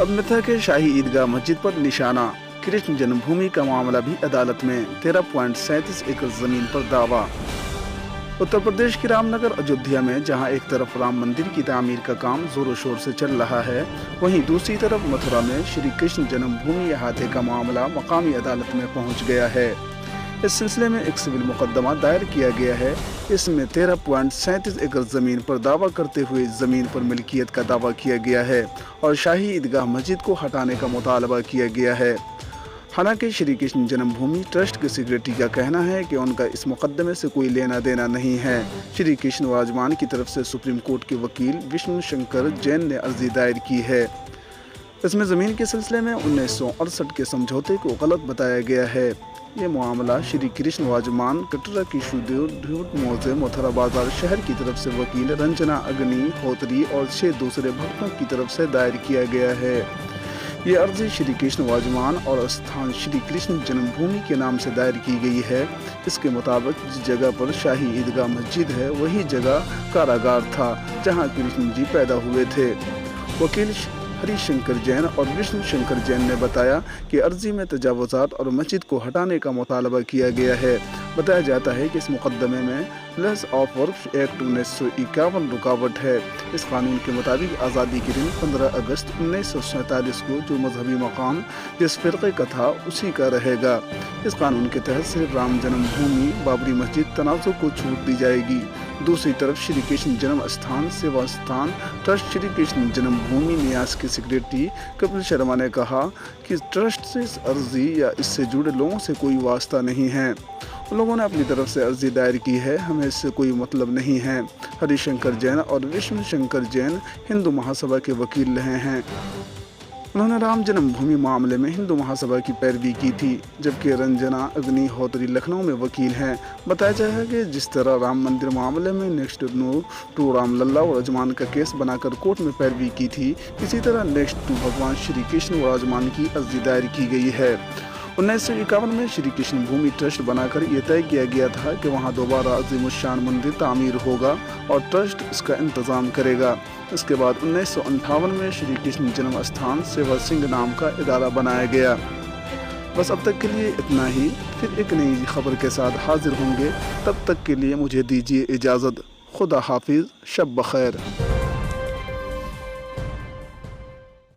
अब मिथा के शाही ईदगाह मस्जिद पर निशाना। कृष्ण जन्मभूमि का मामला भी अदालत में। 13.37 एकड़ जमीन पर दावा। उत्तर प्रदेश के रामनगर अयोध्या में जहां एक तरफ राम मंदिर की तामीर का काम जोरों शोर से चल रहा है, वहीं दूसरी तरफ मथुरा में श्री कृष्ण जन्मभूमि अहाते का मामला मकामी अदालत में पहुंच गया है। इस सिलसिले में एक सिविल मुकदमा दायर किया गया है। इसमें 13.37 एकड़ जमीन पर दावा करते हुए जमीन पर मिल्कियत का दावा किया गया है और शाही ईदगाह मस्जिद को हटाने का मुतालबा किया गया है। हालांकि श्री कृष्ण जन्मभूमि ट्रस्ट के सेक्रेटरी का कहना है कि उनका इस मुकदमे से कोई लेना देना नहीं है। श्री कृष्ण वाजमान की तरफ से सुप्रीम कोर्ट के वकील विष्णु शंकर जैन ने अर्जी दायर की है। इसमें ज़मीन के सिलसिले में 1968 के समझौते को गलत बताया गया है। ये मामला श्री कृष्ण वाजमान कटरा की शुद्धूट मौजे मथुरा बाजार शहर की तरफ से वकील रंजना अग्निहोत्री और 6 दूसरे भक्तों की तरफ से दायर किया गया है। ये अर्जी श्री कृष्ण वाजमान और स्थान श्री कृष्ण जन्मभूमि के नाम से दायर की गई है। इसके मुताबिक जिस जगह पर शाही ईदगाह मस्जिद है वही जगह कारागार था जहां कृष्ण जी पैदा हुए थे। वकील हरिशंकर जैन और विष्णु शंकर जैन ने बताया कि अर्जी में तजावुजात और मस्जिद को हटाने का मुतालबा किया गया है। बताया जाता है कि इस मुकदमे में लैंड ऑफ वर्क एक्ट 1951 रुकावट है। इस कानून के मुताबिक आज़ादी के दिन 15 अगस्त 1947 को जो मजहबी मकाम जिस फ़िरक़े का था उसी का रहेगा। इस कानून के तहत सिर्फ राम जन्मभूमि बाबरी मस्जिद तनाज़ुर को छूट दी जाएगी। दूसरी तरफ श्री कृष्ण जन्म स्थान सेवा स्थान ट्रस्ट श्री कृष्ण जन्मभूमि न्यास के सेक्रेटरी कपिल शर्मा ने कहा कि ट्रस्ट से इस अर्जी या इससे जुड़े लोगों से कोई वास्ता नहीं है। उन लोगों ने अपनी तरफ से अर्जी दायर की है, हमें इससे कोई मतलब नहीं है। हरिशंकर जैन और विष्णु शंकर जैन हिंदू महासभा के वकील रहे हैं। उन्होंने राम जन्मभूमि मामले में हिंदू महासभा की पैरवी की थी, जबकि रंजना अग्निहोत्री लखनऊ में वकील हैं। बताया जाए कि जिस तरह राम मंदिर मामले में नेक्स्ट टू रामलला और रजमान का केस बनाकर कोर्ट में पैरवी की थी, इसी तरह नेक्स्ट टू भगवान श्री कृष्ण व रजमान की अर्जी दायर की गई है। 1951 में श्री कृष्ण भूमि ट्रस्ट बनाकर यह तय किया गया था कि वहां दोबारा अज़ीमुश्शान मंदिर तामीर होगा और ट्रस्ट इसका इंतज़ाम करेगा। इसके बाद 1958 में श्री कृष्ण जन्म स्थान सेवा सिंह नाम का इदारा बनाया गया। बस अब तक के लिए इतना ही, फिर एक नई खबर के साथ हाजिर होंगे। तब तक के लिए मुझे दीजिए इजाज़त। खुदा हाफिज़, शब बखैर।